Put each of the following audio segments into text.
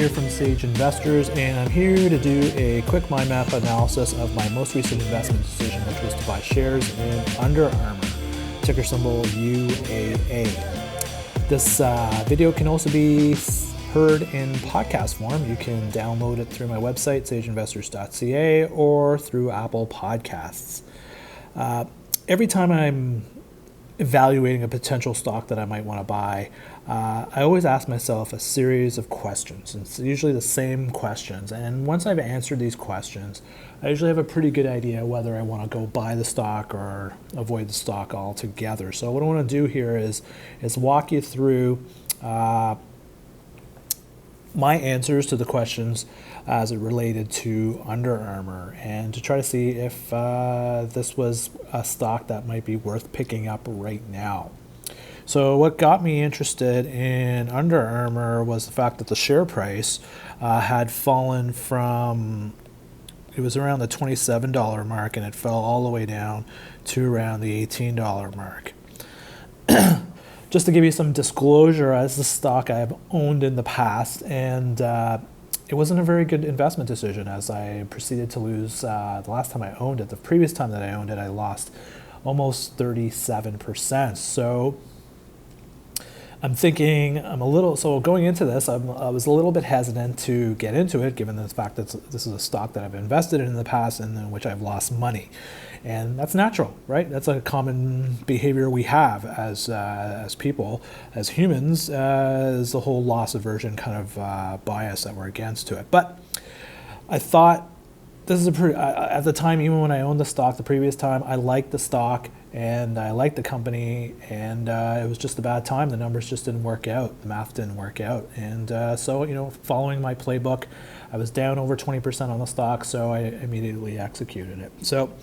here from Sage Investors, and I'm here to do a quick mind map analysis of my most recent investment decision, which was to buy shares in Under Armour, ticker symbol UAA. This video can also be heard in podcast form. You can download it through my website, sageinvestors.ca, or through Apple Podcasts. Every time I'm evaluating a potential stock that I might want to buy, I always ask myself a series of questions. It's usually the same questions. And once I've answered these questions, I usually have a pretty good idea whether I want to go buy the stock or avoid the stock altogether. So what I want to do here is walk you through my answers to the questions as it related to Under Armour, and to try to see if this was a stock that might be worth picking up right now. So what got me interested in Under Armour was the fact that the share price had fallen from, it was around the $27 mark, and it fell all the way down to around the $18 mark. Just to give you some disclosure, as the stock I've owned in the past, and it wasn't a very good investment decision, as I proceeded to lose the last time I owned it. The previous time that I owned it, I lost almost 37%. So I'm thinking going into this, I was a little bit hesitant to get into it, given the fact that this is a stock that I've invested in the past and in which I've lost money. And that's natural, right? That's a common behavior we have as people, as humans, is the whole loss aversion kind of bias that we're against to it. But I thought this is at the time, even when I owned the stock the previous time, I liked the stock and I liked the company, and it was just a bad time. The numbers just didn't work out. The math didn't work out. And so, following my playbook, I was down over 20% on the stock, so I immediately executed it. So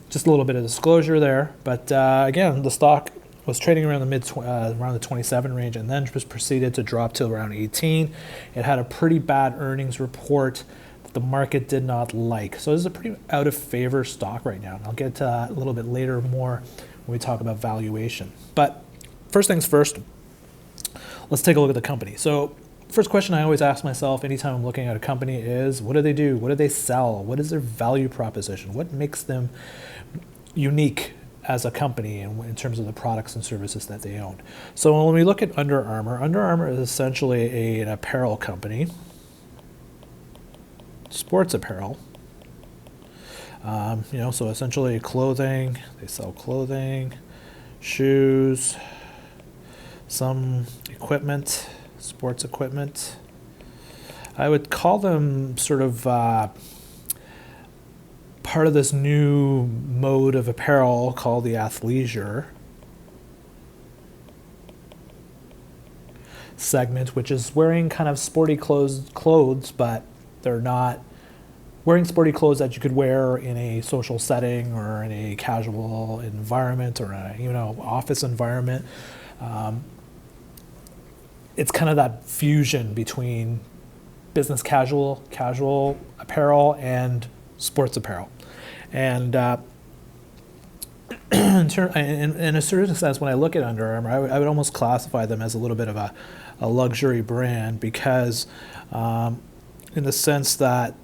just a little bit of disclosure there. But again, the stock was trading around around the 27 range, and then just proceeded to drop to around 18. It had a pretty bad earnings report that the market did not like. So this is a pretty out of favor stock right now. And I'll get to that a little bit later more when we talk about valuation. But first things first, let's take a look at the company. So first question I always ask myself anytime I'm looking at a company is, what do they do? What do they sell? What is their value proposition? What makes them unique as a company in terms of the products and services that they own? So when we look at Under Armour is essentially an apparel company, sports apparel. So essentially clothing. They sell clothing, shoes, some equipment, sports equipment. I would call them sort of part of this new mode of apparel called the athleisure segment, which is wearing kind of sporty clothes, but they're not wearing sporty clothes that you could wear in a social setting or in a casual environment or a office environment. It's kind of that fusion between business casual apparel and sports apparel. And in a certain sense, when I look at Under Armour, I would almost classify them as a little bit of a luxury brand, because in the sense that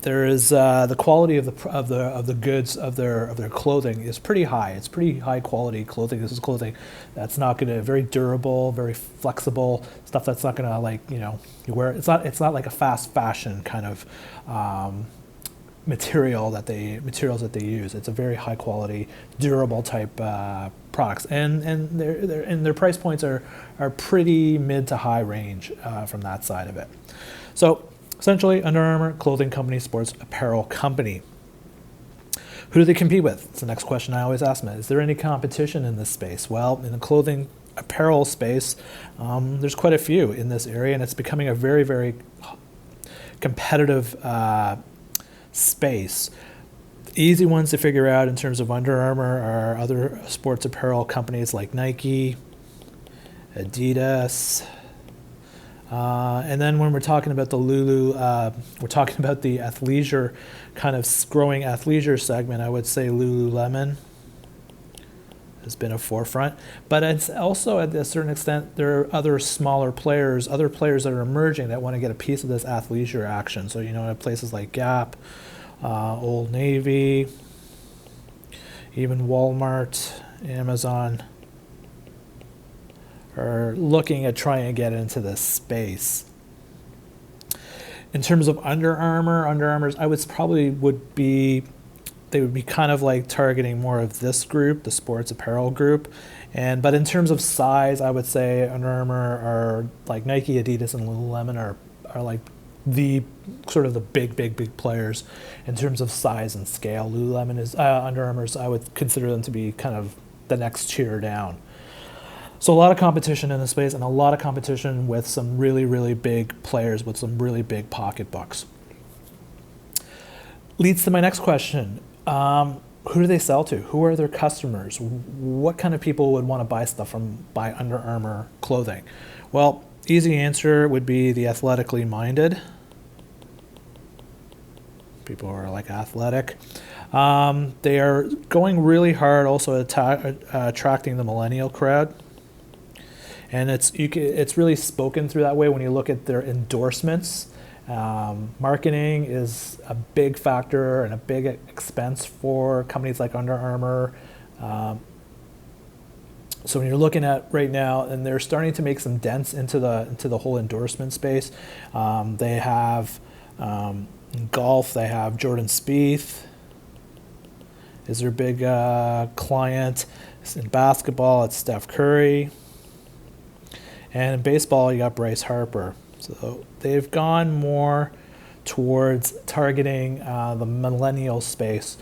there is the quality of the goods of their clothing is pretty high. It's pretty high quality clothing. This is clothing that's not going to very durable, very flexible stuff. That's not going to you wear. It's not like a fast fashion kind of materials that they use. It's a very high quality, durable type products, and their price points are pretty mid to high range from that side of it. So essentially, Under Armour, clothing company, sports apparel company. Who do they compete with? It's the next question I always ask them. Is there any competition in this space? Well, in the clothing apparel space, there's quite a few in this area, and it's becoming a very, very competitive space. The easy ones to figure out in terms of Under Armour are other sports apparel companies like Nike, Adidas, and then when we're talking about the we're talking about the athleisure, kind of growing athleisure segment, I would say Lululemon has been a forefront, but it's also at a certain extent there are other smaller players, other players that are emerging that want to get a piece of this athleisure action. So places like Gap, Old Navy, even Walmart, Amazon are looking at trying to get into this space. In terms of Under Armour's, I would they would be kind of like targeting more of this group, the sports apparel group. But in terms of size, I would say Under Armour are like Nike, Adidas, and Lululemon are like the sort of the big players in terms of size and scale. Lululemon is Under Armour's, I would consider them to be kind of the next tier down. So a lot of competition in the space, and a lot of competition with some really big players with some really big pocketbooks. Leads to my next question. Who do they sell to? Who are their customers? What kind of people would want to buy Under Armour clothing? Well, easy answer would be the athletically minded. People who are like athletic. They are going really hard also attracting the millennial crowd. And it's really spoken through that way when you look at their endorsements. Marketing is a big factor and a big expense for companies like Under Armour. So when you're looking at right now, and they're starting to make some dents into the whole endorsement space. They have in golf. They have Jordan Spieth is their big client. In basketball, it's Steph Curry. And in baseball, you got Bryce Harper. So they've gone more towards targeting the millennial space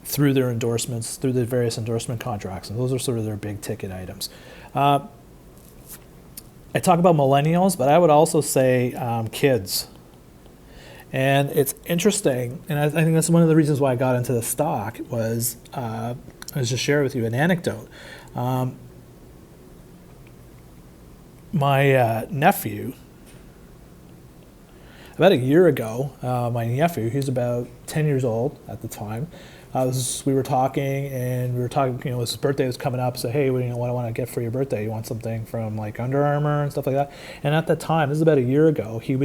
through their endorsements, through the various endorsement contracts. And those are sort of their big ticket items. I talk about millennials, but I would also say kids. And it's interesting, and I think that's one of the reasons why I got into the stock was, I was just share with you an anecdote. My nephew, about a year ago, he's about 10 years old at the time. We were talking, his birthday was coming up, so hey, what do I want to get for your birthday? You want something from like Under Armour and stuff like that? And at that time, this is about a year ago, he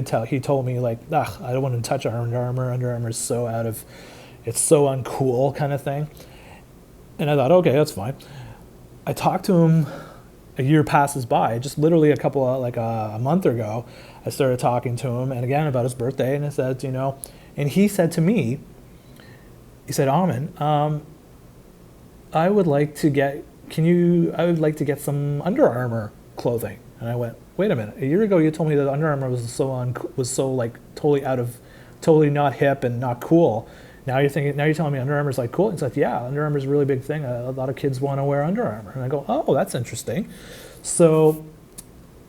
told me like, I don't want to touch Under Armour. Under Armour is it's so uncool kind of thing. And I thought, okay, that's fine. I talked to him. A year passes by, just literally a month ago, I started talking to him, and again about his birthday, and I said, and he said to me, Amin, I would like to get some Under Armour clothing. And I went, wait a minute, a year ago you told me that Under Armour was totally not hip and not cool. Now you're telling me Under Armour's like cool. It's like, yeah, Under Armour's a really big thing. A lot of kids want to wear Under Armour. And I go, oh, that's interesting. So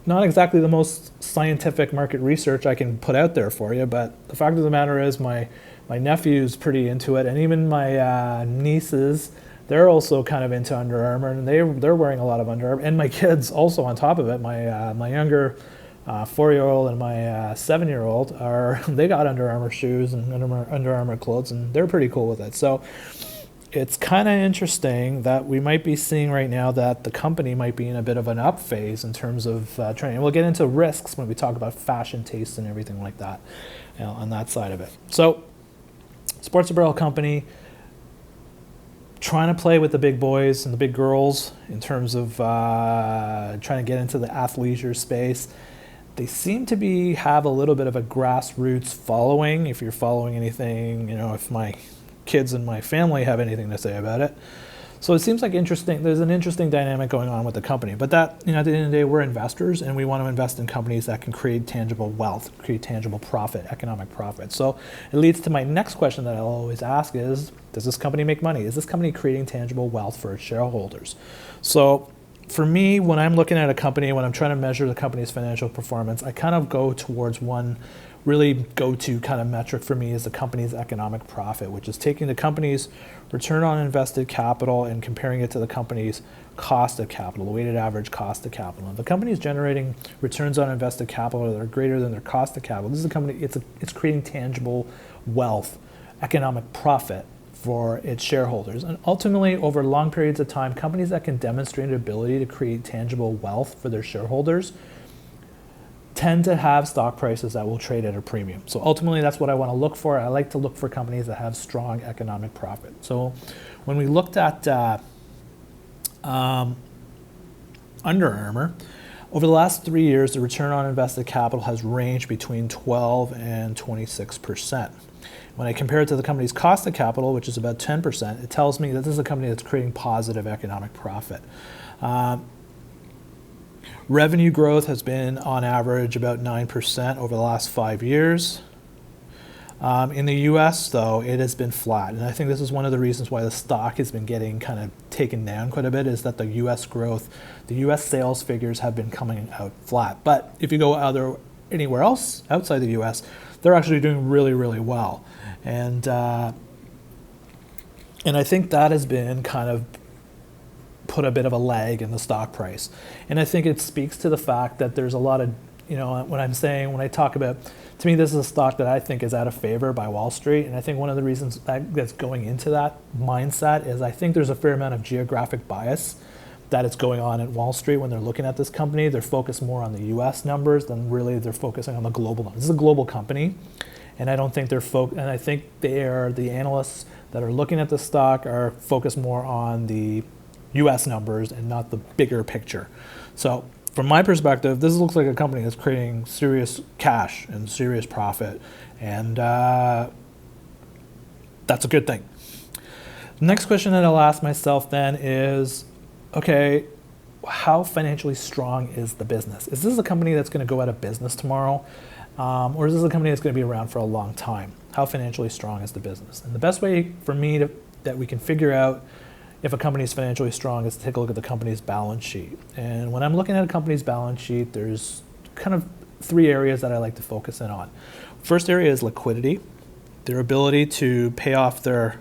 not exactly the most scientific market research I can put out there for you, but the fact of the matter is my nephew's pretty into it, and even my nieces, they're also kind of into Under Armour, and they're wearing a lot of Under Armour. And my kids also on top of it, my younger 4-year-old and my 7-year-old they got Under Armour shoes and Under Armour clothes, and they're pretty cool with it. So it's kind of interesting that we might be seeing right now that the company might be in a bit of an up phase in terms of training. We'll get into risks when we talk about fashion taste and everything like that, on that side of it. So sports apparel company trying to play with the big boys and the big girls in terms of trying to get into the athleisure space. They seem to have a little bit of a grassroots following. If you're following anything, if my kids and my family have anything to say about it. So it seems like interesting. There's an interesting dynamic going on with the company. But that, at the end of the day, we're investors, and we want to invest in companies that can create tangible wealth, create tangible profit, economic profit. So it leads to my next question that I'll always ask is, does this company make money? Is this company creating tangible wealth for its shareholders? So for me, when I'm looking at a company, when I'm trying to measure the company's financial performance, I kind of go towards one really go-to kind of metric for me is the company's economic profit, which is taking the company's return on invested capital and comparing it to the company's cost of capital, the weighted average cost of capital. If the company is generating returns on invested capital that are greater than their cost of capital, this is a company, it's creating tangible wealth, economic profit for its shareholders. And ultimately, over long periods of time, companies that can demonstrate an ability to create tangible wealth for their shareholders tend to have stock prices that will trade at a premium. So ultimately, that's what I want to look for. I like to look for companies that have strong economic profit. So when we looked at Under Armour, over the last 3 years, the return on invested capital has ranged between 12 and 26%. When I compare it to the company's cost of capital, which is about 10%, it tells me that this is a company that's creating positive economic profit. Revenue growth has been on average about 9% over the last 5 years. In the US, though, it has been flat. And I think this is one of the reasons why the stock has been getting kind of taken down quite a bit, is that the US growth, the US sales figures have been coming out flat. But if you go anywhere else outside the US, they're actually doing really, really well. And I think that has been kind of put a bit of a lag in the stock price. And I think it speaks to the fact that there's a lot of, when I talk about, to me, this is a stock that I think is out of favor by Wall Street. And I think one of the reasons that's going into that mindset is I think there's a fair amount of geographic bias that is going on at Wall Street when they're looking at this company. They're focused more on the US numbers than really they're focusing on the global numbers. This is a global company. And I don't think and I think the analysts that are looking at the stock are focused more on the US numbers and not the bigger picture. So from my perspective, this looks like a company that's creating serious cash and serious profit, and that's a good thing. The next question that I'll ask myself then is, okay, how financially strong is the business? Is this a company that's going to go out of business tomorrow? Or is this a company that's going to be around for a long time? How financially strong is the business? And the best way for me that we can figure out if a company is financially strong is to take a look at the company's balance sheet. And when I'm looking at a company's balance sheet, there's kind of 3 areas that I like to focus in on. First area is liquidity, their ability to pay off their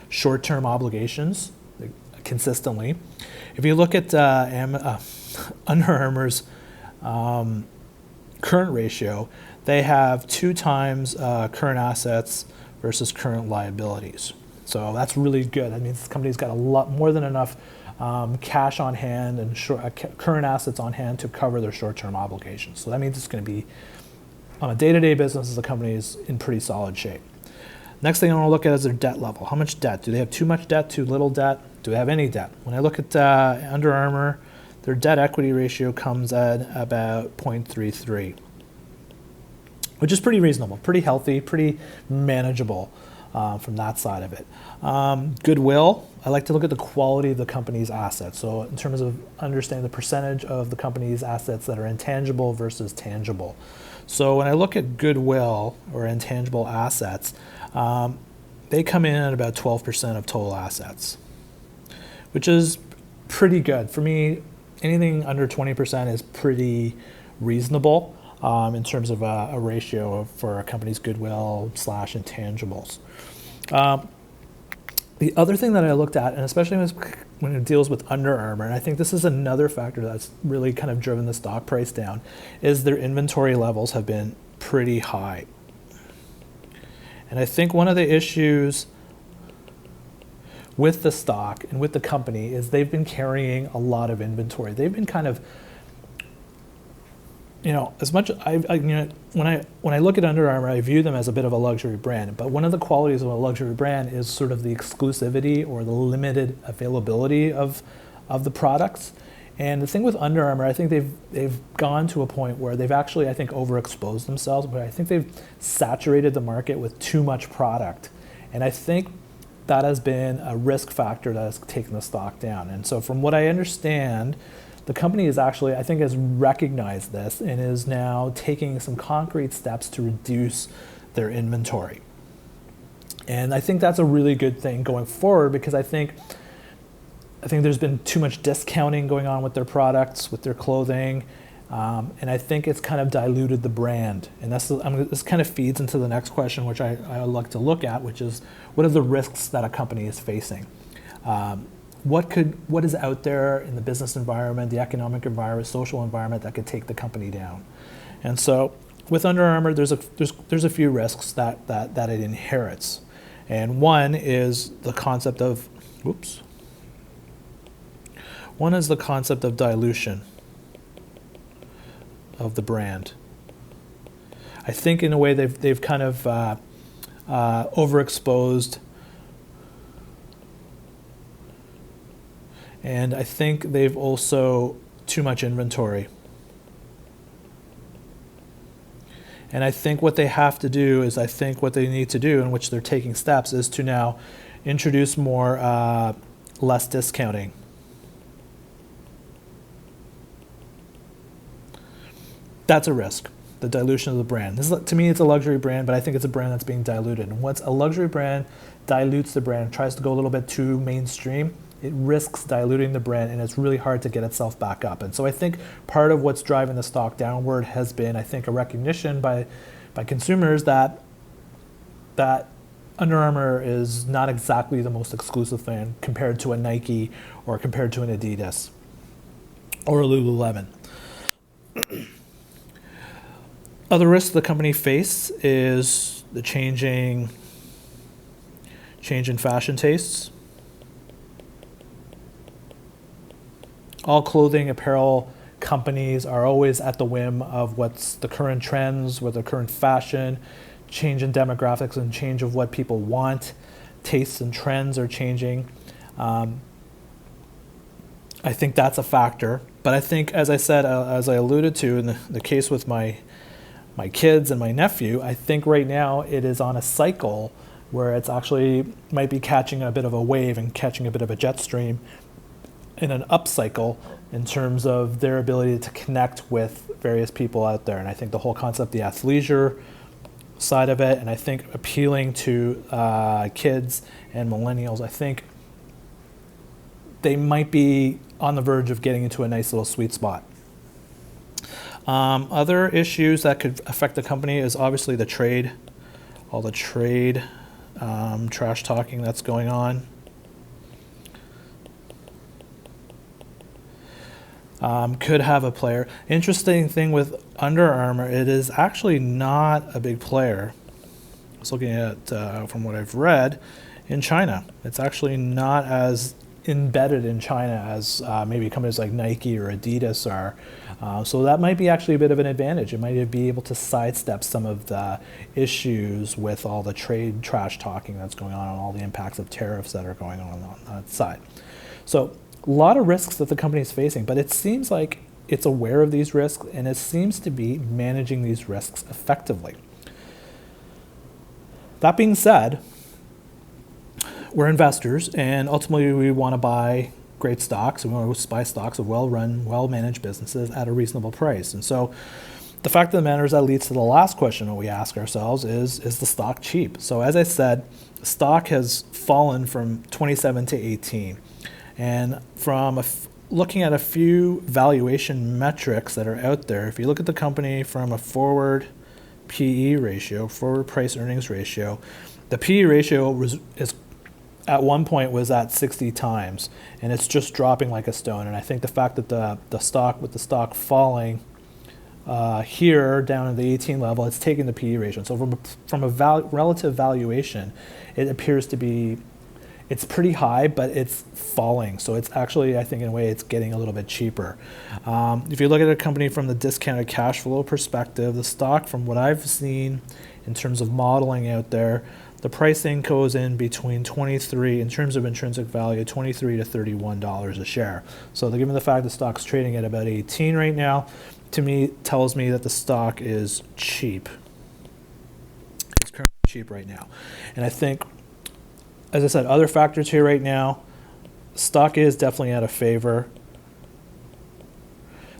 short-term obligations consistently. If you look at Under Armour's current ratio, they have 2 times current assets versus current liabilities. So that's really good. That means this company's got a lot more than enough cash on hand and current assets on hand to cover their short-term obligations. So that means it's going to be, on a day-to-day business, the company is in pretty solid shape. Next thing I want to look at is their debt level. How much debt? Do they have too much debt, too little debt? Do they have any debt? When I look at Under Armour, their debt-equity ratio comes at about 0.33, which is pretty reasonable, pretty healthy, pretty manageable. From that side of it. Goodwill, I like to look at the quality of the company's assets. So in terms of understanding the percentage of the company's assets that are intangible versus tangible. So when I look at goodwill or intangible assets, they come in at about 12% of total assets, which is pretty good. For me, anything under 20% is pretty reasonable. In terms of a ratio for a company's goodwill / intangibles. The other thing that I looked at, and especially when it deals with Under Armour, and I think this is another factor that's really kind of driven the stock price down, is their inventory levels have been pretty high. And I think one of the issues with the stock and with the company is they've been carrying a lot of inventory. They've been kind of, as much when I look at Under Armour, I view them as a bit of a luxury brand. But one of the qualities of a luxury brand is sort of the exclusivity or the limited availability of the products. And the thing with Under Armour, I think they've gone to a point where they've actually, I think, overexposed themselves. But I think they've saturated the market with too much product, and I think that has been a risk factor that has taken the stock down. And so, from what I understand, the company is actually, I think, has recognized this and is now taking some concrete steps to reduce their inventory. And I think that's a really good thing going forward, because I think there's been too much discounting going on with their products, with their clothing, and I think it's kind of diluted the brand. And this kind of feeds into the next question, which I like to look at, which is, what are the risks that a company is facing? What is out there in the business environment, the economic environment, social environment that could take the company down? And so with Under Armour, there's a few risks that it inherits. And one is the concept of, one is the concept of dilution of the brand. I think in a way they've kind of overexposed, and I think they've also too much inventory. And I think what they have to do is, I think what they need to do, in which they're taking steps, is to now introduce more less discounting. That's a risk, the dilution of the brand. This is, to me, it's a luxury brand, but I think it's a brand that's being diluted. And once a luxury brand dilutes the brand, tries to go a little bit too mainstream, it risks diluting the brand, and it's really hard to get itself back up. And so I think part of what's driving the stock downward has been, I think, a recognition by consumers that Under Armour is not exactly the most exclusive thing compared to a Nike or compared to an Adidas or a Lululemon. Other risks the company face is the change in fashion tastes. All clothing, apparel companies are always at the whim of what's the current trends, what the current fashion, change in demographics and change of what people want. Tastes and trends are changing. I think that's a factor. But I think, as I said, as I alluded to in the case with my kids and my nephew, I think right now it is on a cycle where it's actually might be catching a bit of a wave and catching a bit of a jet stream in an upcycle in terms of their ability to connect with various people out there. And I think the whole concept, the athleisure side of it, and I think appealing to kids and millennials, I think they might be on the verge of getting into a nice little sweet spot. Other issues that could affect the company is obviously the trade, all the trade trash talking that's going on. Could have a player. Interesting thing with Under Armour, it is actually not a big player. I was looking at, from what I've read, in China. It's actually not as embedded in China as maybe companies like Nike or Adidas are. So that might be actually a bit of an advantage. It might be able to sidestep some of the issues with all the trade trash talking that's going on and all the impacts of tariffs that are going on that side. So a lot of risks that the company is facing, but it seems like it's aware of these risks and it seems to be managing these risks effectively. That being said, we're investors and ultimately we want to buy great stocks. We want to buy stocks of well-run, well-managed businesses at a reasonable price. And so the fact of the matter is that leads to the last question that we ask ourselves is the stock cheap? So as I said, stock has fallen from 27 to 18. And from looking at a few valuation metrics that are out there, if you look at the company from a forward PE ratio, forward price earnings ratio, the PE ratio is at one point was at 60 times, and it's just dropping like a stone. And I think the fact that the stock falling here down at the 18 level, it's taking the PE ratio. So from a relative valuation, it appears to be, it's pretty high, but it's falling. So it's actually, I think in a way, it's getting a little bit cheaper. If you look at a company from the discounted cash flow perspective, the stock, from what I've seen in terms of modeling out there, the pricing goes in between 23, in terms of intrinsic value, $23 to $31 a share. So given the fact the stock's trading at about 18 right now, to me, tells me that the stock is cheap. It's currently cheap right now. And I think, as I said, other factors here right now, stock is definitely out of favor.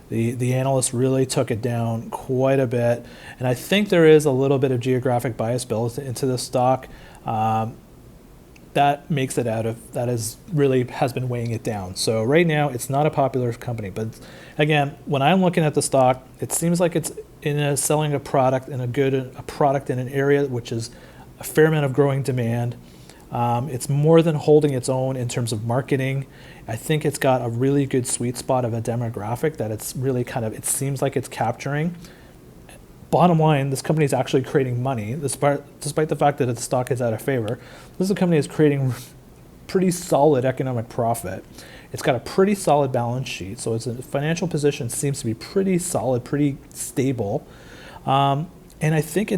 The analysts really took it down quite a bit, and I think there is a little bit of geographic bias built into the stock that makes it has been weighing it down. So right now, it's not a popular company, but again, when I'm looking at the stock, it seems like it's selling a product in a product in an area which is a fair amount of growing demand. It's more than holding its own in terms of marketing. I think it's got a really good sweet spot of a demographic that it's really it seems like it's capturing. bottom line, this company is actually creating money, despite the fact that its stock is out of favor. This is a company that's creating pretty solid economic profit. It's got a pretty solid balance sheet, so its financial position seems to be pretty solid, pretty stable. And I think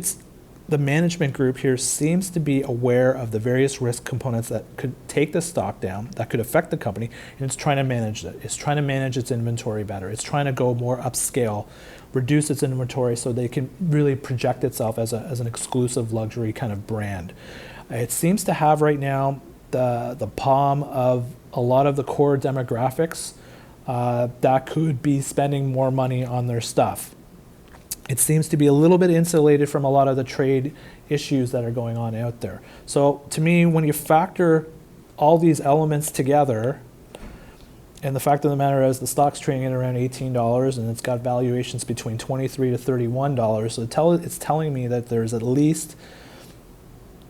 the management group here seems to be aware of the various risk components that could take the stock down, that could affect the company, and it's trying to manage it. It's trying to manage its inventory better. It's trying to go more upscale, reduce its inventory so they can really project itself as an exclusive luxury kind of brand. It seems to have right now the palm of a lot of the core demographics that could be spending more money on their stuff. It seems to be a little bit insulated from a lot of the trade issues that are going on out there. So to me, when you factor all these elements together, and the fact of the matter is the stock's trading at around $18 and it's got valuations between $23 to $31, so it's telling me that there's at least,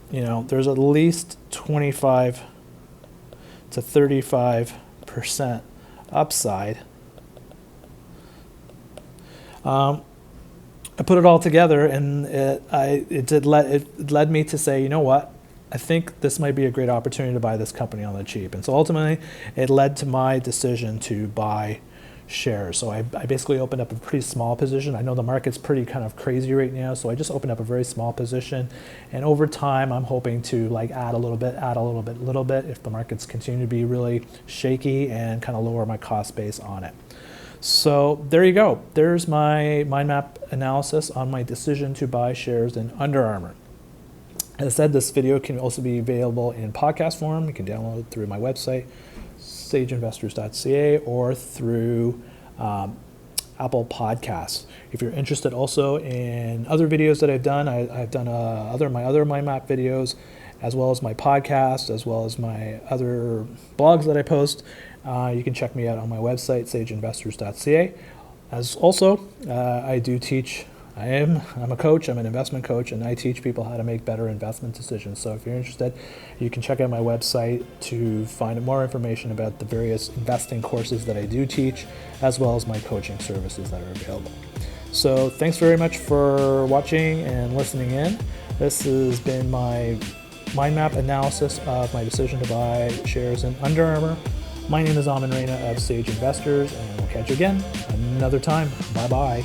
there's at least 25 to 35% upside. I put it all together, and it led me to say, you know what, I think this might be a great opportunity to buy this company on the cheap. And so ultimately, it led to my decision to buy shares. So I basically opened up a pretty small position. I know the market's pretty kind of crazy right now, so I just opened up a very small position. And over time, I'm hoping to add a little bit if the markets continue to be really shaky, and kind of lower my cost base on it. So there you go. There's my mind map analysis on my decision to buy shares in Under Armour. As I said, this video can also be available in podcast form. You can download it through my website, sageinvestors.ca, or through Apple Podcasts. If you're interested also in other videos that I've done, I've done my other mind map videos, as well as my podcast, as well as my other blogs that I post. You can check me out on my website, sageinvestors.ca. As also, I do teach. I'm a coach. I'm an investment coach, and I teach people how to make better investment decisions. So if you're interested, you can check out my website to find more information about the various investing courses that I do teach, as well as my coaching services that are available. So thanks very much for watching and listening in. This has been my mind map analysis of my decision to buy shares in Under Armour. My name is Amin Reina of Sage Investors, and we'll catch you again another time. Bye-bye.